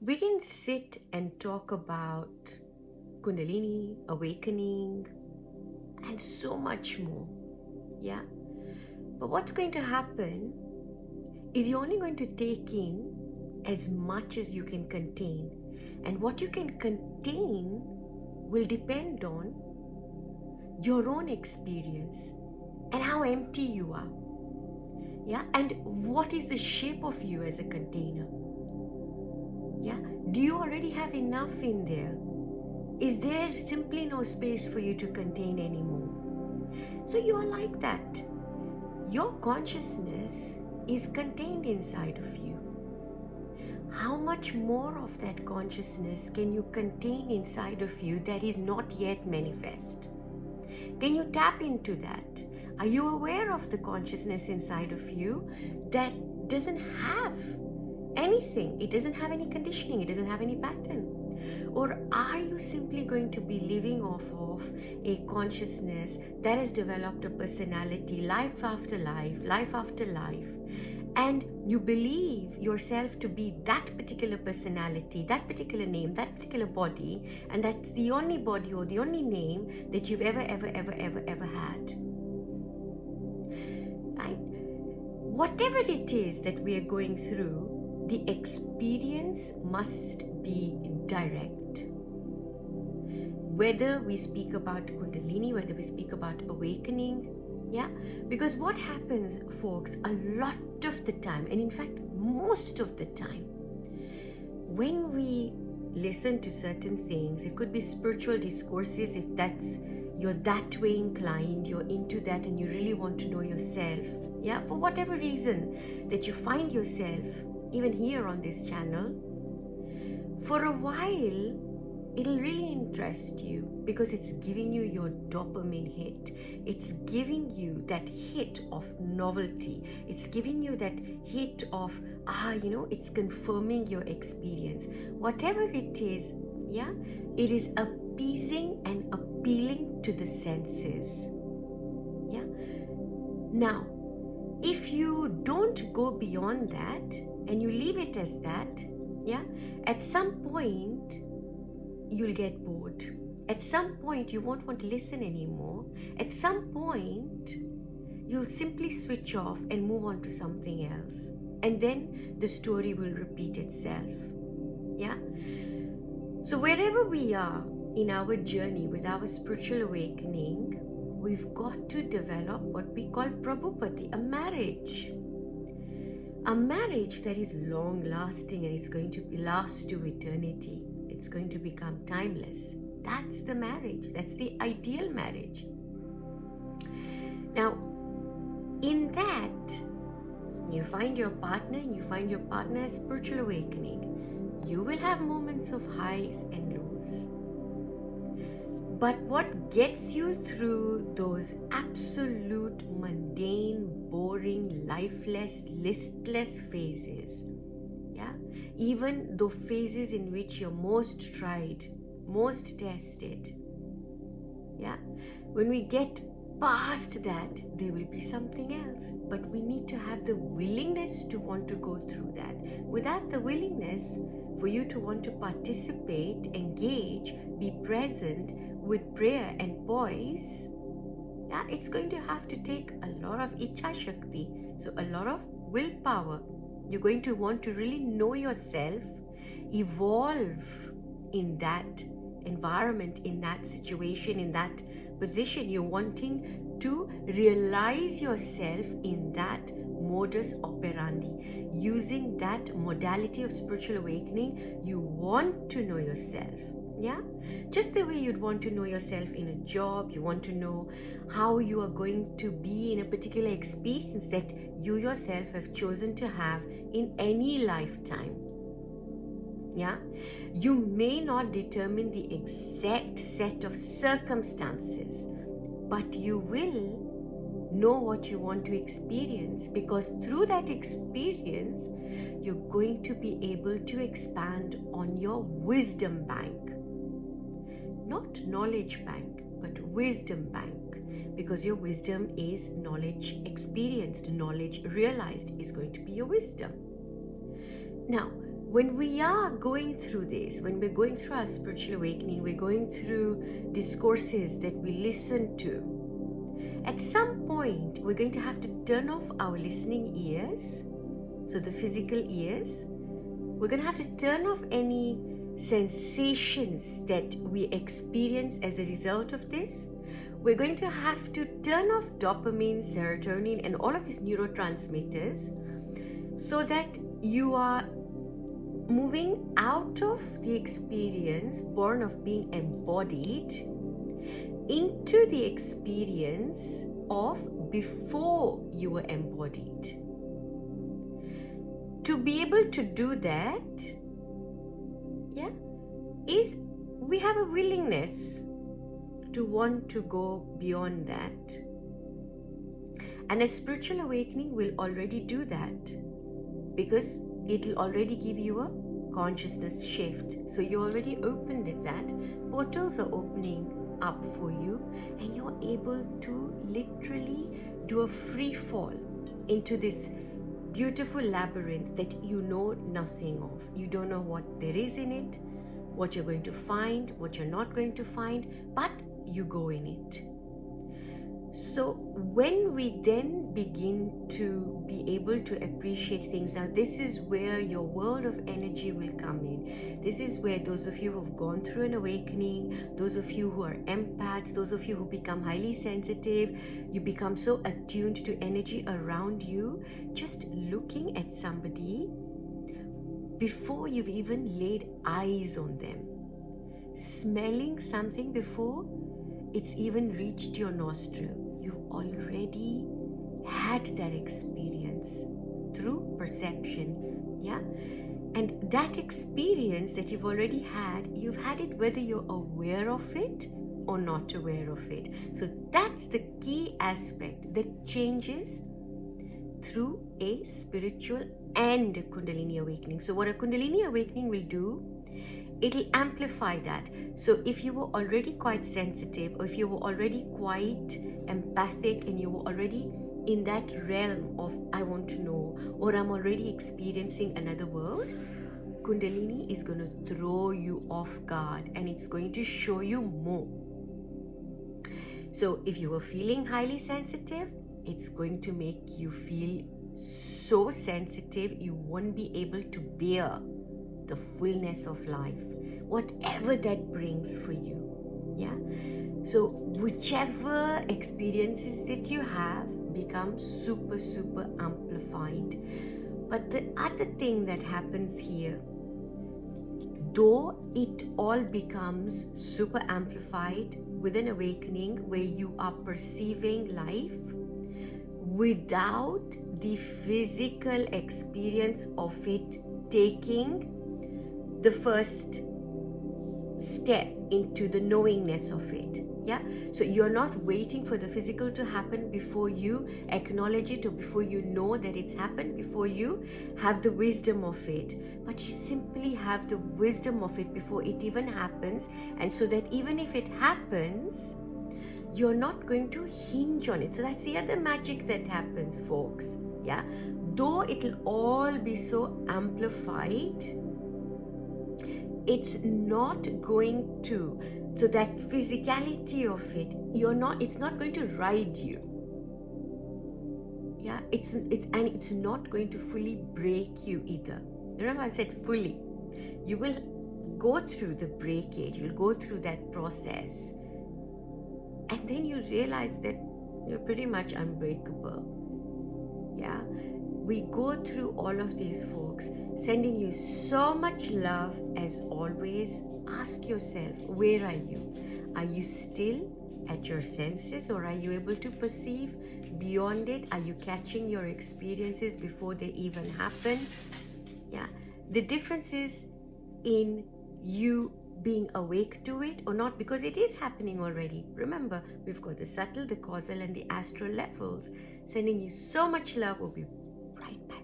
We can sit and talk about Kundalini, awakening, and so much more. Yeah. But what's going to happen is you're only going to take in as much as you can contain. And what you can contain will depend on your own experience and how empty you are. Yeah. And what is the shape of you as a container? Yeah. Do you already have enough in there? Is there simply no space for you to contain anymore? So you are like that. Your consciousness is contained inside of you. How much more of that consciousness can you contain inside of you that is not yet manifest? Can you tap into that? Are you aware of the consciousness inside of you that doesn't have anything? It doesn't have any conditioning, it doesn't have any pattern. Or are you simply going to be living off of a consciousness that has developed a personality life after life, life after life, and you believe yourself to be that particular personality, that particular name, that particular body, and that's the only body or the only name that you've ever had? Right? Whatever it is that we are going through, the experience must be direct. Whether we speak about Kundalini, whether we speak about awakening, yeah, because what happens, folks, a lot of the time, and in fact most of the time, when we listen to certain things, it could be spiritual discourses, if that's you're that way inclined, you're into that and you really want to know yourself, yeah, for whatever reason that you find yourself even here on this channel, for a while it'll really interest you because it's giving you your dopamine hit. It's giving you that hit of novelty. It's giving you that hit of, it's confirming your experience. Whatever it is, yeah, it is appeasing and appealing to the senses. Yeah. Now, if you don't go beyond that and you leave it as that, yeah, at some point you'll get bored. At some point you won't want to listen anymore. At some point you'll simply switch off and move on to something else, and then the story will repeat itself. Yeah. So wherever we are in our journey with our spiritual awakening, we've got to develop what we call prabhupati, a marriage. A marriage that is long lasting, and it's going to last to eternity. It's going to become timeless. That's the marriage. That's the ideal marriage. Now, in that, you find your partner and you find your partner as spiritual awakening. You will have moments of highs and lows. But what gets you through those absolute mundane, boring, lifeless, listless phases, yeah, even the phases in which you're most tried, most tested, yeah, when we get past that, there will be something else. But we need to have the willingness to want to go through that. Without the willingness for you to want to participate, engage, be present with prayer and poise, yeah, it's going to have to take a lot of Icha Shakti, so a lot of willpower. You're going to want to really know yourself, evolve in that environment, in that situation, in that position. You're wanting to realize yourself in that modus operandi. Using that modality of spiritual awakening, you want to know yourself. Yeah, just the way you'd want to know yourself in a job, you want to know how you are going to be in a particular experience that you yourself have chosen to have in any lifetime. Yeah, you may not determine the exact set of circumstances, but you will know what you want to experience, because through that experience, you're going to be able to expand on your wisdom bank. Not knowledge bank, but wisdom bank, because your wisdom is knowledge experienced, knowledge realized is going to be your wisdom. Now, when we are going through this, when we're going through our spiritual awakening, we're going through discourses that we listen to, at some point we're going to have to turn off our listening ears, so the physical ears. We're going to have to turn off any sensations that we experience as a result of this. We're going to have to turn off dopamine, serotonin, and all of these neurotransmitters, so that you are moving out of the experience born of being embodied into the experience of before you were embodied. To be able to do that, is we have a willingness to want to go beyond that. And a spiritual awakening will already do that, because it will already give you a consciousness shift. So you already opened it, that portals are opening up for you, and you're able to literally do a free fall into this beautiful labyrinth that you know nothing of. You don't know what there is in it, what you're going to find, what you're not going to find, but you go in it. So when we then begin to be able to appreciate things, now this is where your world of energy will come in. This is where those of you who have gone through an awakening, those of you who are empaths, those of you who become highly sensitive, you become so attuned to energy around you, just looking at somebody before you've even laid eyes on them, smelling something before it's even reached your nostril. You've already had that experience through perception, and that experience that you've already had, you've had it whether you're aware of it or not aware of it. So that's the key aspect that changes through a spiritual and a Kundalini awakening. So what a Kundalini awakening will do, it'll amplify that. So if you were already quite sensitive, or if you were already quite empathic, and you were already in that realm of I want to know, or I'm already experiencing another world, Kundalini is going to throw you off guard, and it's going to show you more. So if you were feeling highly sensitive, it's going to make you feel so sensitive you won't be able to bear the fullness of life, whatever that brings for you. So whichever experiences that you have become super amplified. But the other thing that happens here, though it all becomes super amplified with an awakening where you are perceiving life without the physical experience of it taking the first step into the knowingness of it. So you're not waiting for the physical to happen before you acknowledge it, or before you know that it's happened, before you have the wisdom of it, but you simply have the wisdom of it before it even happens. And so that even if it happens, you're not going to hinge on it. So that's the other magic that happens, folks. Though it'll all be so amplified, it's not going to, so that physicality of it, it's not going to ride you. It's not going to fully break you either. Remember, I said fully. You will go through the breakage, you'll go through that process, and then you realize that you're pretty much unbreakable. We go through all of these, folks, sending you so much love as always. Ask yourself, where are you? Are you still at your senses, or are you able to perceive beyond it? Are you catching your experiences before they even happen? The difference is in you being awake to it or not, because it is happening already. Remember, we've got the subtle, the causal, and the astral levels. Sending you so much love. We'll be right back.